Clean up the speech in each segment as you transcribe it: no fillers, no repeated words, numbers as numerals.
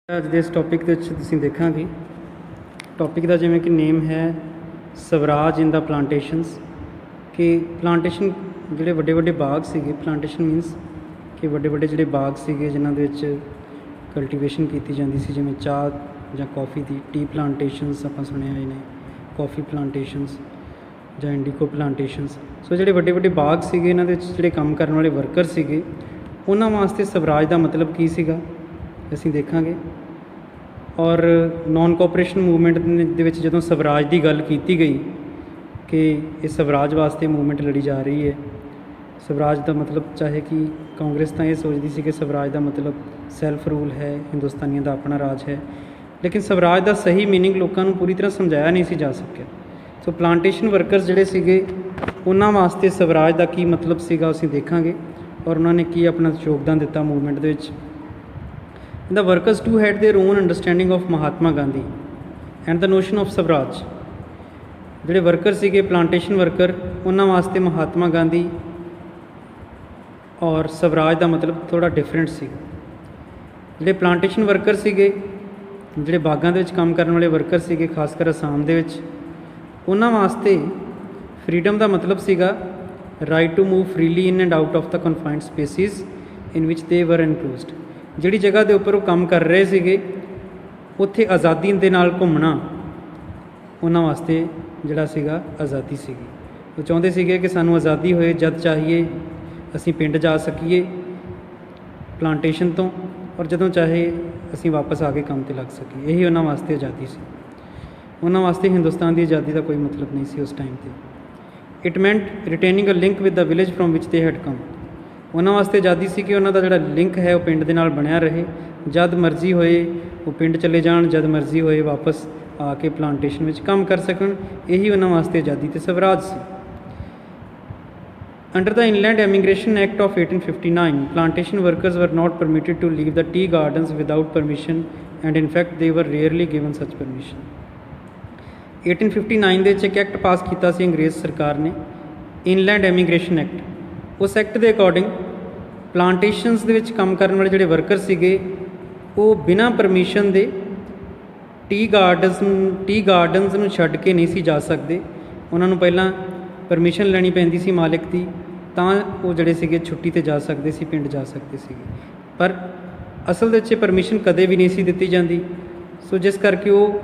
ਅੱਜ ਦੇ ਇਸ ਟੌਪਿਕ ਦੇ ਵਿੱਚ ਤੁਸੀਂ ਦੇਖਾਂਗੇ ਟੌਪਿਕ ਦਾ ਜਿਵੇਂ ਕਿ ਨੇਮ ਹੈ ਸਵਰਾਜ ਇਨ ਦਾ ਪਲਾਂਟੇਸ਼ਨਸ ਕਿ ਪਲਾਂਟੇਸ਼ਨ ਜਿਹੜੇ ਵੱਡੇ ਵੱਡੇ ਬਾਗ ਸੀਗੇ। ਪਲਾਂਟੇਸ਼ਨ ਮੀਨਸ ਕਿ ਵੱਡੇ ਵੱਡੇ ਜਿਹੜੇ ਬਾਗ ਸੀਗੇ ਜਿਨ੍ਹਾਂ ਦੇ ਵਿੱਚ ਕਲਟੀਵੇਸ਼ਨ ਕੀਤੀ ਜਾਂਦੀ ਸੀ, ਜਿਵੇਂ ਚਾਹ ਜਾਂ ਕੌਫੀ ਦੀ। ਟੀ ਪਲਾਂਟੇਸ਼ਨਸ ਆਪਾਂ ਸੁਣਿਆ ਹੋਏ ਨੇ, ਕੌਫੀ ਪਲਾਂਟੇਸ਼ਨਸ ਜਾਂ ਇੰਡੀਕੋ ਪਲਾਂਟੇਸ਼ਨਸ। ਸੋ ਜਿਹੜੇ ਵੱਡੇ ਵੱਡੇ ਬਾਗ ਸੀਗੇ ਇਹਨਾਂ ਦੇ ਵਿੱਚ ਜਿਹੜੇ ਕੰਮ ਕਰਨ ਵਾਲੇ ਵਰਕਰ ਸੀਗੇ ਉਹਨਾਂ ਵਾਸਤੇ ਸਵਰਾਜ ਦਾ ਮਤਲਬ ਕੀ ਸੀਗਾ ਅਸੀਂ ਦੇਖਾਂਗੇ। ਔਰ ਨੋਨ ਕੋਆਪਰੇਸ਼ਨ ਮੂਵਮੈਂਟ ਦੇ ਵਿੱਚ ਜਦੋਂ ਸਵਰਾਜ ਦੀ ਗੱਲ ਕੀਤੀ ਗਈ ਕਿ ਇਹ ਸਵਰਾਜ ਵਾਸਤੇ ਮੂਵਮੈਂਟ ਲੜੀ ਜਾ ਰਹੀ ਹੈ। ਸਵਰਾਜ ਦਾ ਮਤਲਬ ਚਾਹੇ ਕਿ ਕਾਂਗਰਸ ਤਾਂ ਇਹ ਸੋਚਦੀ ਸੀ ਕਿ ਸਵਰਾਜ ਦਾ ਮਤਲਬ ਸੈਲਫ ਰੂਲ ਹੈ, ਹਿੰਦੁਸਤਾਨੀਆਂ ਦਾ ਆਪਣਾ ਰਾਜ ਹੈ, ਲੇਕਿਨ ਸਵਰਾਜ ਦਾ ਸਹੀ ਮੀਨਿੰਗ ਲੋਕਾਂ ਨੂੰ ਪੂਰੀ ਤਰ੍ਹਾਂ ਸਮਝਾਇਆ ਨਹੀਂ ਸੀ ਜਾ ਸਕਿਆ। ਸੋ ਪਲਾਂਟੇਸ਼ਨ ਵਰਕਰਸ ਜਿਹੜੇ ਸੀਗੇ ਉਹਨਾਂ ਵਾਸਤੇ ਸਵਰਾਜ ਦਾ ਕੀ ਮਤਲਬ ਸੀਗਾ ਅਸੀਂ ਦੇਖਾਂਗੇ ਔਰ ਉਹਨਾਂ ਨੇ ਕੀ ਆਪਣਾ ਯੋਗਦਾਨ ਦਿੱਤਾ ਮੂਵਮੈਂਟ ਦੇ ਵਿੱਚ। The workers too had their own understanding of Mahatma Gandhi and the notion of Swaraj। ਜਿਹੜੇ ਵਰਕਰ ਸੀਗੇ ਪਲਾਂਟੇਸ਼ਨ ਵਰਕਰ ਉਹਨਾਂ ਵਾਸਤੇ ਮਹਾਤਮਾ ਗਾਂਧੀ ਔਰ ਸਵਰਾਜ ਦਾ ਮਤਲਬ ਥੋੜ੍ਹਾ ਡਿਫਰੈਂਟ ਸੀ। ਜਿਹੜੇ ਪਲਾਂਟੇਸ਼ਨ ਵਰਕਰ ਸੀਗੇ, ਜਿਹੜੇ ਬਾਗਾਂ ਦੇ ਵਿੱਚ ਕੰਮ ਕਰਨ ਵਾਲੇ ਵਰਕਰ ਸੀਗੇ, ਖਾਸ ਕਰ ਅਸਾਮ ਦੇ ਵਿੱਚ, ਉਹਨਾਂ ਵਾਸਤੇ ਫਰੀਡਮ ਦਾ ਮਤਲਬ ਸੀਗਾ right to move freely in and out of the confined spaces in which they were ਇਨਕਲੋਜ਼ਡ। ਜਿਹੜੀ ਜਗ੍ਹਾ ਦੇ ਉੱਪਰ ਉਹ ਕੰਮ ਕਰ ਰਹੇ ਸੀਗੇ ਉੱਥੇ ਆਜ਼ਾਦੀ ਦੇ ਨਾਲ ਘੁੰਮਣਾ ਉਹਨਾਂ ਵਾਸਤੇ ਜਿਹੜਾ ਸੀਗਾ ਆਜ਼ਾਦੀ ਸੀਗੀ। ਉਹ ਚਾਹੁੰਦੇ ਸੀਗੇ ਕਿ ਸਾਨੂੰ ਆਜ਼ਾਦੀ ਹੋਏ, ਜਦ ਚਾਹੀਏ ਅਸੀਂ ਪਿੰਡ ਜਾ ਸਕੀਏ ਪਲਾਂਟੇਸ਼ਨ ਤੋਂ, ਔਰ ਜਦੋਂ ਚਾਹੇ ਅਸੀਂ ਵਾਪਸ ਆ ਕੇ ਕੰਮ 'ਤੇ ਲੱਗ ਸਕੀਏ। ਇਹੀ ਉਹਨਾਂ ਵਾਸਤੇ ਆਜ਼ਾਦੀ ਸੀ। ਉਹਨਾਂ ਵਾਸਤੇ ਹਿੰਦੁਸਤਾਨ ਦੀ ਆਜ਼ਾਦੀ ਦਾ ਕੋਈ ਮਤਲਬ ਨਹੀਂ ਸੀ ਉਸ ਟਾਈਮ 'ਤੇ। It meant retaining a link with the village from which they had ਕਮ। ਉਹਨਾਂ ਵਾਸਤੇ ਆਜ਼ਾਦੀ ਸੀ ਕਿ ਉਹਨਾਂ ਦਾ ਜਿਹੜਾ ਲਿੰਕ ਹੈ ਉਹ ਪਿੰਡ ਦੇ ਨਾਲ ਬਣਿਆ ਰਹੇ। ਜਦ ਮਰਜ਼ੀ ਹੋਏ ਉਹ ਪਿੰਡ ਚਲੇ ਜਾਣ, ਜਦ ਮਰਜ਼ੀ ਹੋਏ ਵਾਪਸ ਆ ਕੇ ਪਲਾਂਟੇਸ਼ਨ ਵਿੱਚ ਕੰਮ ਕਰ ਸਕਣ। ਇਹੀ ਉਹਨਾਂ ਵਾਸਤੇ ਆਜ਼ਾਦੀ ਤੇ ਸਵਰਾਜ ਸੀ। Under the inland emigration act of 1859 plantation workers were not permitted to leave the tea gardens without permission and in fact they were rarely given ਸੱਚ ਪਰਮਿਸ਼ਨ। 1859 ਦੇ ਵਿੱਚ ਇੱਕ ਐਕਟ ਪਾਸ ਕੀਤਾ ਸੀ ਅੰਗਰੇਜ਼ ਸਰਕਾਰ ਨੇ, ਇਨਲੈਂਡ ਐਮੀਗ੍ਰੇਸ਼ਨ ਐਕਟ। ਉਸ act ਦੇ ਅਕੋਰਡਿੰਗ ਪਲਾਂਟੇਸ਼ਨਸ ਦੇ ਵਿੱਚ ਕੰਮ ਕਰਨ ਵਾਲੇ ਜਿਹੜੇ ਵਰਕਰ ਸੀਗੇ ਉਹ ਬਿਨਾਂ ਪਰਮਿਸ਼ਨ ਦੇ ਟੀ ਗਾਰਡਨਸ ਨੂੰ ਛੱਡ ਕੇ ਨਹੀਂ ਸੀ ਜਾ ਸਕਦੇ। ਉਹਨਾਂ ਨੂੰ ਪਹਿਲਾਂ ਪਰਮਿਸ਼ਨ ਲੈਣੀ ਪੈਂਦੀ ਸੀ ਮਾਲਿਕ ਦੀ, ਤਾਂ ਉਹ ਜਿਹੜੇ ਸੀਗੇ ਛੁੱਟੀ 'ਤੇ ਜਾ ਸਕਦੇ ਸੀ, ਪਿੰਡ ਜਾ ਸਕਦੇ ਸੀਗੇ। ਪਰ ਅਸਲ ਦੇ ਵਿੱਚ ਪਰਮਿਸ਼ਨ ਕਦੇ ਵੀ ਨਹੀਂ ਸੀ ਦਿੱਤੀ ਜਾਂਦੀ। ਸੋ ਜਿਸ ਕਰਕੇ ਉਹ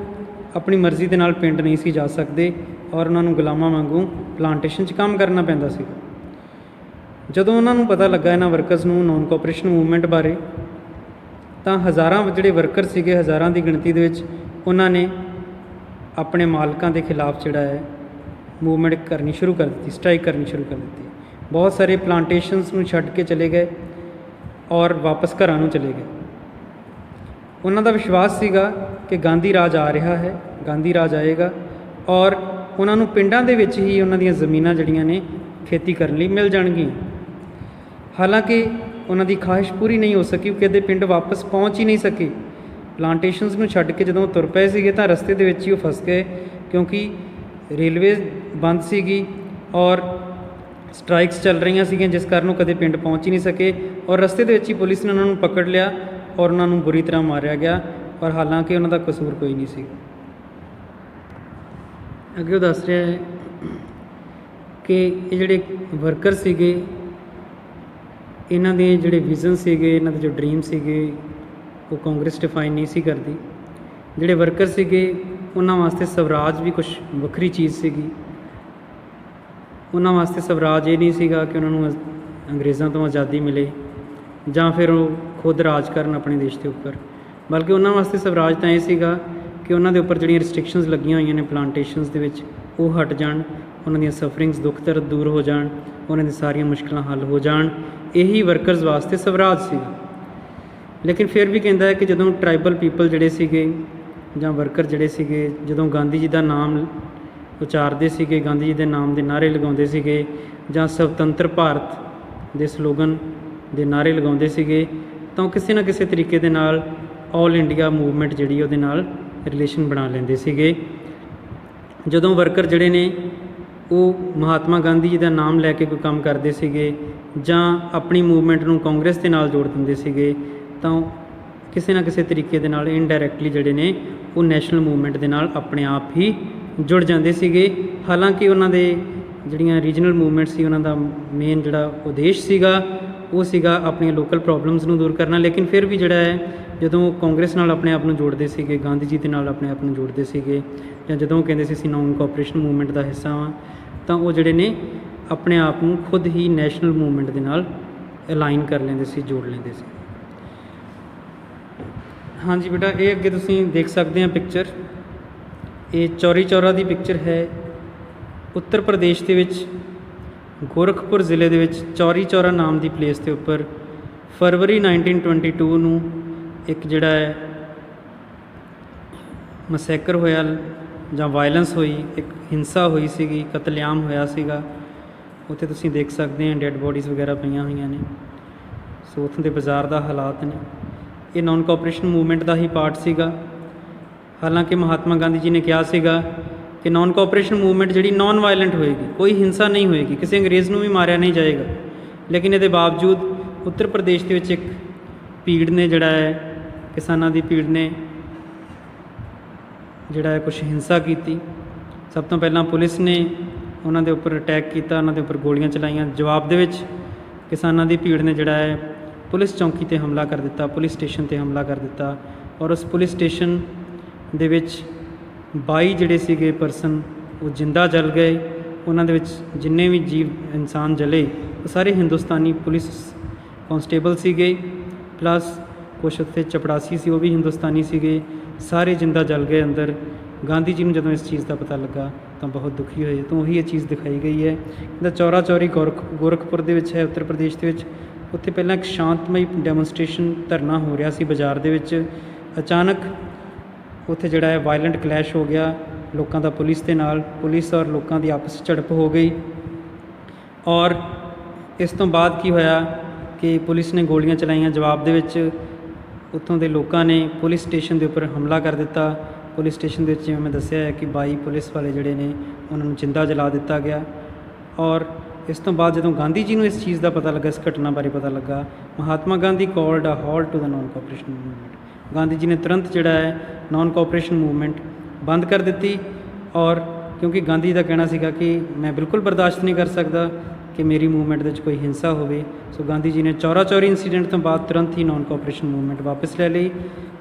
ਆਪਣੀ ਮਰਜ਼ੀ ਦੇ ਨਾਲ ਪਿੰਡ ਨਹੀਂ ਸੀ ਜਾ ਸਕਦੇ ਔਰ ਉਹਨਾਂ ਨੂੰ ਗੁਲਾਮਾਂ ਵਾਂਗੂ ਪਲਾਂਟੇਸ਼ਨ 'ਚ ਕੰਮ ਕਰਨਾ ਪੈਂਦਾ ਸੀ। ਜਦੋਂ ਉਹਨਾਂ ਨੂੰ ਪਤਾ ਲੱਗਾ ਇਹਨਾਂ ਵਰਕਰਸ ਨੂੰ ਨੋਨ ਕੋਆਪਰੇਸ਼ਨ ਮੂਵਮੈਂਟ ਬਾਰੇ, ਤਾਂ ਹਜ਼ਾਰਾਂ ਜਿਹੜੇ ਵਰਕਰ ਸੀਗੇ, ਹਜ਼ਾਰਾਂ ਦੀ ਗਿਣਤੀ ਦੇ ਵਿੱਚ ਉਹਨਾਂ ਨੇ ਆਪਣੇ ਮਾਲਕਾਂ ਦੇ ਖਿਲਾਫ ਜਿਹੜਾ ਹੈ ਮੂਵਮੈਂਟ ਕਰਨੀ ਸ਼ੁਰੂ ਕਰ ਦਿੱਤੀ, ਸਟ੍ਰਾਈਕ ਕਰਨੀ ਸ਼ੁਰੂ ਕਰ ਦਿੱਤੀ। ਬਹੁਤ ਸਾਰੇ ਪਲਾਂਟੇਸ਼ਨਸ ਨੂੰ ਛੱਡ ਕੇ ਚਲੇ ਗਏ ਔਰ ਵਾਪਸ ਘਰਾਂ ਨੂੰ ਚਲੇ ਗਏ। ਉਹਨਾਂ ਦਾ ਵਿਸ਼ਵਾਸ ਸੀਗਾ ਕਿ ਗਾਂਧੀ ਰਾਜ ਆ ਰਿਹਾ ਹੈ, ਗਾਂਧੀ ਰਾਜ ਆਏਗਾ ਔਰ ਉਹਨਾਂ ਨੂੰ ਪਿੰਡਾਂ ਦੇ ਵਿੱਚ ਹੀ ਉਹਨਾਂ ਦੀਆਂ ਜ਼ਮੀਨਾਂ ਜਿਹੜੀਆਂ ਨੇ ਖੇਤੀ ਕਰਨ ਲਈ ਮਿਲ ਜਾਣਗੀਆਂ। ਹਾਲਾਂਕਿ ਉਹਨਾਂ ਦੀ ਖਾਹਿਸ਼ ਪੂਰੀ ਨਹੀਂ ਹੋ ਸਕੀ, ਕਿਉਂਕਿ ਪਿੰਡ ਵਾਪਸ ਪਹੁੰਚ ਹੀ ਨਹੀਂ ਸਕੇ। ਪਲਾਂਟੇਸ਼ਨਸ ਨੂੰ ਛੱਡ ਕੇ ਜਦੋਂ ਤੁਰ ਪਏ ਸੀਗੇ ਤਾਂ ਰਸਤੇ ਦੇ ਵਿੱਚ ਹੀ ਉਹ ਫਸ ਗਏ, ਕਿਉਂਕਿ ਰੇਲਵੇ ਬੰਦ ਸੀਗੀ ਔਰ ਸਟ੍ਰਾਈਕਸ ਚੱਲ ਰਹੀਆਂ ਸੀਗੀਆਂ, ਜਿਸ ਕਾਰਨ ਉਹ ਕਦੇ ਪਿੰਡ ਪਹੁੰਚ ਹੀ ਨਹੀਂ ਸਕੇ। ਔਰ ਰਸਤੇ ਦੇ ਵਿੱਚ ਹੀ ਪੁਲਿਸ ਨੇ ਉਹਨਾਂ ਨੂੰ ਪਕੜ ਲਿਆ ਔਰ ਉਹਨਾਂ ਨੂੰ ਬੁਰੀ ਤਰ੍ਹਾਂ ਮਾਰਿਆ ਗਿਆ, ਔਰ ਹਾਲਾਂਕਿ ਉਹਨਾਂ ਦਾ ਕਸੂਰ ਕੋਈ ਨਹੀਂ ਸੀ। ਅੱਗੇ ਉਹ ਦੱਸ ਰਿਹਾ ਹੈ ਕਿ ਇਹ ਜਿਹੜੇ ਵਰਕਰ ਸੀਗੇ ਇਹਨਾਂ ਦੇ ਜਿਹੜੇ ਵਿਜ਼ਨ ਸੀਗੇ, ਇਹਨਾਂ ਦੇ ਜੋ ਡਰੀਮ ਸੀਗੇ ਉਹ ਕਾਂਗਰਸ ਡਿਫਾਈਨ ਨਹੀਂ ਸੀ ਕਰਦੀ। ਜਿਹੜੇ ਵਰਕਰ ਸੀਗੇ ਉਹਨਾਂ ਵਾਸਤੇ ਸਵਰਾਜ ਵੀ ਕੁਛ ਵੱਖਰੀ ਚੀਜ਼ ਸੀਗੀ। ਉਹਨਾਂ ਵਾਸਤੇ ਸਵਰਾਜ ਇਹ ਨਹੀਂ ਸੀਗਾ ਕਿ ਉਹਨਾਂ ਨੂੰ ਅੰਗਰੇਜ਼ਾਂ ਤੋਂ ਆਜ਼ਾਦੀ ਮਿਲੇ ਜਾਂ ਫਿਰ ਉਹ ਖੁਦ ਰਾਜ ਕਰਨ ਆਪਣੇ ਦੇਸ਼ ਦੇ ਉੱਪਰ, ਬਲਕਿ ਉਹਨਾਂ ਵਾਸਤੇ ਸਵਰਾਜ ਤਾਂ ਇਹ ਸੀਗਾ ਕਿ ਉਹਨਾਂ ਦੇ ਉੱਪਰ ਜਿਹੜੀਆਂ ਰਿਸਟ੍ਰਿਕਸ਼ਨਸ ਲੱਗੀਆਂ ਹੋਈਆਂ ਨੇ ਪਲਾਂਟੇਸ਼ਨਸ ਦੇ ਵਿੱਚ ਉਹ ਹਟ ਜਾਣ, ਉਹਨਾਂ ਦੀਆਂ ਸਫਰਿੰਗਸ, ਦੁੱਖ ਦਰਦ ਦੂਰ ਹੋ ਜਾਣ, ਉਹਨਾਂ ਦੀਆਂ ਸਾਰੀਆਂ ਮੁਸ਼ਕਿਲਾਂ ਹੱਲ ਹੋ ਜਾਣ। ਇਹੀ ਵਰਕਰਸ ਵਾਸਤੇ ਸਵਰਾਜ ਸੀ। ਲੇਕਿਨ ਫਿਰ ਵੀ ਕਹਿੰਦਾ ਹੈ ਕਿ ਜਦੋਂ ਟਰਾਈਬਲ ਪੀਪਲ ਜਿਹੜੇ ਸੀਗੇ ਜਾਂ ਵਰਕਰ ਜਿਹੜੇ ਸੀਗੇ ਜਦੋਂ ਗਾਂਧੀ ਜੀ ਦਾ ਨਾਮ ਉਚਾਰਦੇ ਸੀਗੇ, ਗਾਂਧੀ ਜੀ ਦੇ ਨਾਮ ਦੇ ਨਾਅਰੇ ਲਗਾਉਂਦੇ ਸੀਗੇ ਜਾਂ ਸੁਤੰਤਰ ਭਾਰਤ ਦੇ ਸਲੋਗਨ ਦੇ ਨਾਅਰੇ ਲਗਾਉਂਦੇ ਸੀਗੇ, ਤਾਂ ਉਹ ਕਿਸੇ ਨਾ ਕਿਸੇ ਤਰੀਕੇ ਦੇ ਨਾਲ ਆਲ ਇੰਡੀਆ ਮੂਵਮੈਂਟ ਜਿਹੜੀ ਉਹਦੇ ਨਾਲ ਰਿਲੇਸ਼ਨ ਬਣਾ ਲੈਂਦੇ ਸੀਗੇ। ਜਦੋਂ ਵਰਕਰ ਜਿਹੜੇ ਨੇ ਉਹ ਮਹਾਤਮਾ ਗਾਂਧੀ ਜੀ ਦਾ ਨਾਮ ਲੈ ਕੇ ਕੋਈ ਕੰਮ ਕਰਦੇ ਸੀਗੇ ਜਾਂ ਆਪਣੀ ਮੂਵਮੈਂਟ ਨੂੰ ਕਾਂਗਰਸ ਦੇ ਨਾਲ ਜੋੜ ਦਿੰਦੇ ਸੀਗੇ, ਤਾਂ ਕਿਸੇ ਨਾ ਕਿਸੇ ਤਰੀਕੇ ਦੇ ਨਾਲ ਇਨਡਾਇਰੈਕਟਲੀ ਜਿਹੜੇ ਨੇ ਉਹ ਨੈਸ਼ਨਲ ਮੂਵਮੈਂਟ ਦੇ ਨਾਲ ਆਪਣੇ ਆਪ ਹੀ ਜੁੜ ਜਾਂਦੇ ਸੀਗੇ। ਹਾਲਾਂਕਿ ਉਹਨਾਂ ਦੇ ਜਿਹੜੀਆਂ ਰੀਜਨਲ ਮੂਵਮੈਂਟ ਸੀ ਉਹਨਾਂ ਦਾ ਮੇਨ ਜਿਹੜਾ ਉਦੇਸ਼ ਸੀਗਾ ਉਹ ਸੀਗਾ ਆਪਣੀਆਂ ਲੋਕਲ ਪ੍ਰੋਬਲਮਸ ਨੂੰ ਦੂਰ ਕਰਨਾ, ਲੇਕਿਨ ਫਿਰ ਵੀ ਜਿਹੜਾ ਹੈ ਜਦੋਂ ਕਾਂਗਰਸ ਨਾਲ ਆਪਣੇ ਆਪ ਨੂੰ ਜੋੜਦੇ ਸੀਗੇ, ਗਾਂਧੀ ਜੀ ਦੇ ਨਾਲ ਆਪਣੇ ਆਪ ਨੂੰ ਜੋੜਦੇ ਸੀਗੇ, ਜਾਂ ਜਦੋਂ ਉਹ ਕਹਿੰਦੇ ਸੀ ਅਸੀਂ ਨੌਨ ਕੋਆਪਰੇਸ਼ਨ ਮੂਵਮੈਂਟ ਦਾ ਹਿੱਸਾ ਹਾਂ, ਤਾਂ ਉਹ ਜਿਹੜੇ ਨੇ ਆਪਣੇ ਆਪ ਨੂੰ ਖੁਦ ਹੀ ਨੈਸ਼ਨਲ ਮੂਵਮੈਂਟ ਦੇ ਨਾਲ ਅਲਾਈਨ ਕਰ ਲੈਂਦੇ ਸੀ, ਜੋੜ ਲੈਂਦੇ ਸੀ। ਹਾਂਜੀ ਬੇਟਾ, ਇਹ ਅੱਗੇ ਤੁਸੀਂ ਦੇਖ ਸਕਦੇ ਆ ਪਿਕਚਰ, ਇਹ ਚੌਰੀ ਚੌਰਾ ਦੀ ਪਿਕਚਰ ਹੈ। ਉੱਤਰ ਪ੍ਰਦੇਸ਼ ਦੇ ਵਿੱਚ ਗੋਰਖਪੁਰ ਜ਼ਿਲ੍ਹੇ ਦੇ ਵਿੱਚ ਚੌਰੀ ਚੌਰਾ ਨਾਮ ਦੀ ਪਲੇਸ ਦੇ ਉੱਪਰ ਫਰਵਰੀ 1922 ਨੂੰ ਇੱਕ ਜਿਹੜਾ ਹੈ ਮਸੈਕਰ ਹੋਇਆ ਜਾਂ ਵਾਇਲੈਂਸ ਹੋਈ, ਇੱਕ ਹਿੰਸਾ ਹੋਈ ਸੀਗੀ, ਕਤਲੇਆਮ ਹੋਇਆ ਸੀਗਾ। ਉੱਥੇ ਤੁਸੀਂ ਦੇਖ ਸਕਦੇ ਆ ਡੈੱਡ ਬੋਡੀਜ਼ ਵਗੈਰਾ ਪਈਆਂ ਹੋਈਆਂ ਨੇ। ਸੋ ਉੱਥੋਂ ਦੇ ਬਾਜ਼ਾਰ ਦਾ ਹਾਲਾਤ ਨੇ। ਇਹ ਨੌਨ ਕੋਆਪਰੇਸ਼ਨ ਮੂਵਮੈਂਟ ਦਾ ਹੀ ਪਾਰਟ ਸੀਗਾ। ਹਾਲਾਂਕਿ ਮਹਾਤਮਾ ਗਾਂਧੀ ਜੀ ਨੇ ਕਿਹਾ ਸੀਗਾ ਕਿ ਨੌਨ ਕੋਆਪਰੇਸ਼ਨ ਮੂਵਮੈਂਟ ਜਿਹੜੀ ਨੌਨ ਵਾਇਲੈਂਟ ਹੋਏਗੀ, ਕੋਈ ਹਿੰਸਾ ਨਹੀਂ ਹੋਏਗੀ, ਕਿਸੇ ਅੰਗਰੇਜ਼ ਨੂੰ ਵੀ ਮਾਰਿਆ ਨਹੀਂ ਜਾਏਗਾ। ਲੇਕਿਨ ਇਹਦੇ ਬਾਵਜੂਦ ਉੱਤਰ ਪ੍ਰਦੇਸ਼ ਦੇ ਵਿੱਚ ਇੱਕ ਭੀੜ ਨੇ ਜਿਹੜਾ ਹੈ, ਕਿਸਾਨਾਂ ਦੀ ਭੀੜ ਨੇ ਜਿਹੜਾ ਹੈ ਕੁਛ ਹਿੰਸਾ ਕੀਤੀ। ਸਭ ਤੋਂ ਪਹਿਲਾਂ ਪੁਲਿਸ ਨੇ ਉਹਨਾਂ ਦੇ ਉੱਪਰ ਅਟੈਕ ਕੀਤਾ, ਉਹਨਾਂ ਦੇ ਉੱਪਰ ਗੋਲੀਆਂ ਚਲਾਈਆਂ। ਜਵਾਬ ਦੇ ਵਿੱਚ ਕਿਸਾਨਾਂ ਦੀ ਭੀੜ ਨੇ ਜਿਹੜਾ ਹੈ ਪੁਲਿਸ ਚੌਂਕੀ 'ਤੇ ਹਮਲਾ ਕਰ ਦਿੱਤਾ, ਪੁਲਿਸ ਸਟੇਸ਼ਨ 'ਤੇ ਹਮਲਾ ਕਰ ਦਿੱਤਾ। ਔਰ ਉਸ ਪੁਲਿਸ ਸਟੇਸ਼ਨ ਦੇ ਵਿੱਚ 22 ਜਿਹੜੇ ਸੀਗੇ ਪਰਸਨ ਉਹ ਜਿੰਦਾ ਜਲ ਗਏ। ਉਹਨਾਂ ਦੇ ਵਿੱਚ ਜਿੰਨੇ ਵੀ ਜੀਵ ਇਨਸਾਨ ਜਲੇ ਉਹ ਸਾਰੇ ਹਿੰਦੁਸਤਾਨੀ ਪੁਲਿਸ ਕਾਂਸਟੇਬਲ ਸੀਗੇ, ਪਲੱਸ ਕੁਛ ਉੱਥੇ ਚਪੜਾਸੀ ਸੀ, ਉਹ ਵੀ ਹਿੰਦੁਸਤਾਨੀ ਸੀਗੇ। ਸਾਰੇ ਜਿੰਦਾ ਜਲ ਗਏ ਅੰਦਰ। ਗਾਂਧੀ ਜੀ ਨੂੰ ਜਦੋਂ ਇਸ ਚੀਜ਼ ਦਾ ਪਤਾ ਲੱਗਾ ਤਾਂ ਬਹੁਤ ਦੁਖੀ ਹੋਏ। ਤਾਂ ਉਹੀ ਇਹ ਚੀਜ਼ ਦਿਖਾਈ ਗਈ ਹੈ। ਇਹਦਾ ਚੌਰਾ ਚੌਰੀ ਗੋਰਖਪੁਰ ਦੇ ਵਿੱਚ ਹੈ, ਉੱਤਰ ਪ੍ਰਦੇਸ਼ ਦੇ ਵਿੱਚ। ਉੱਥੇ ਪਹਿਲਾਂ ਇੱਕ ਸ਼ਾਂਤਮਈ ਡੈਮੋਨਸਟ੍ਰੇਸ਼ਨ ਧਰਨਾ ਹੋ ਰਿਹਾ ਸੀ ਬਾਜ਼ਾਰ ਦੇ ਵਿੱਚ। ਅਚਾਨਕ ਉੱਥੇ ਜਿਹੜਾ ਹੈ ਵਾਇਲੈਂਟ ਕਲੈਸ਼ ਹੋ ਗਿਆ ਲੋਕਾਂ ਦਾ ਪੁਲਿਸ ਦੇ ਨਾਲ। ਪੁਲਿਸ ਔਰ ਲੋਕਾਂ ਦੀ ਆਪਸ 'ਚ ਝੜਪ ਹੋ ਗਈ। ਔਰ ਇਸ ਤੋਂ ਬਾਅਦ ਕੀ ਹੋਇਆ ਕਿ ਪੁਲਿਸ ਨੇ ਗੋਲੀਆਂ ਚਲਾਈਆਂ। ਜਵਾਬ ਦੇ ਵਿੱਚ ਉੱਥੋਂ ਦੇ ਲੋਕਾਂ ਨੇ ਪੁਲਿਸ ਸਟੇਸ਼ਨ ਦੇ ਉੱਪਰ ਹਮਲਾ ਕਰ ਦਿੱਤਾ। ਪੁਲਿਸ ਸਟੇਸ਼ਨ ਦੇ ਵਿੱਚ ਜਿਵੇਂ ਮੈਂ ਦੱਸਿਆ ਹੈ ਕਿ 22 ਪੁਲਿਸ ਵਾਲੇ ਜਿਹੜੇ ਨੇ ਉਹਨਾਂ ਨੂੰ ਜਿੰਦਾ ਜਲਾ ਦਿੱਤਾ ਗਿਆ। ਔਰ ਇਸ ਤੋਂ ਬਾਅਦ ਜਦੋਂ ਗਾਂਧੀ ਜੀ ਨੂੰ ਇਸ ਚੀਜ਼ ਦਾ ਪਤਾ ਲੱਗਾ, ਇਸ ਘਟਨਾ ਬਾਰੇ ਪਤਾ ਲੱਗਾ, Mahatma Gandhi called a halt to the non cooperation movement. Gandhi ji ਨੇ ਤੁਰੰਤ ਜਿਹੜਾ ਹੈ ਨੌਨ ਕੋਆਪਰੇਸ਼ਨ ਮੂਵਮੈਂਟ ਬੰਦ ਕਰ ਦਿੱਤੀ। ਔਰ ਕਿਉਂਕਿ ਗਾਂਧੀ ਦਾ ਕਹਿਣਾ ਸੀਗਾ ਕਿ ਮੈਂ ਬਿਲਕੁਲ ਬਰਦਾਸ਼ਤ ਨਹੀਂ ਕਰ ਸਕਦਾ ਕਿ ਮੇਰੀ ਮੂਵਮੈਂਟ ਦੇ ਵਿੱਚ ਕੋਈ ਹਿੰਸਾ ਹੋਵੇ। ਸੋ ਗਾਂਧੀ ਜੀ ਨੇ ਚੌਰਾ ਚੌਰੀ ਇੰਸੀਡੈਂਟ ਤੋਂ ਬਾਅਦ ਤੁਰੰਤ ਹੀ ਨੌਨ ਕੋਆਪਰੇਸ਼ਨ ਮੂਵਮੈਂਟ ਵਾਪਸ ਲੈ ਲਈ।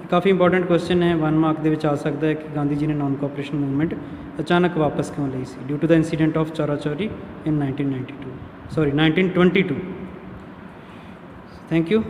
ਕਾਫੀ ਇੰਪੋਰਟੈਂਟ ਕੁਐਸਚਨ ਹੈ, 1 ਮਾਰਕ ਦੇ ਵਿੱਚ ਆ ਸਕਦਾ ਹੈ ਕਿ ਗਾਂਧੀ ਜੀ ਨੇ ਨੌਨ ਕੋਆਪਰੇਸ਼ਨ ਮੂਵਮੈਂਟ ਅਚਾਨਕ ਵਾਪਸ ਕਿਉਂ ਲਈ ਸੀ? Due to the incident of Chaura Chauri in 1922। Thank you.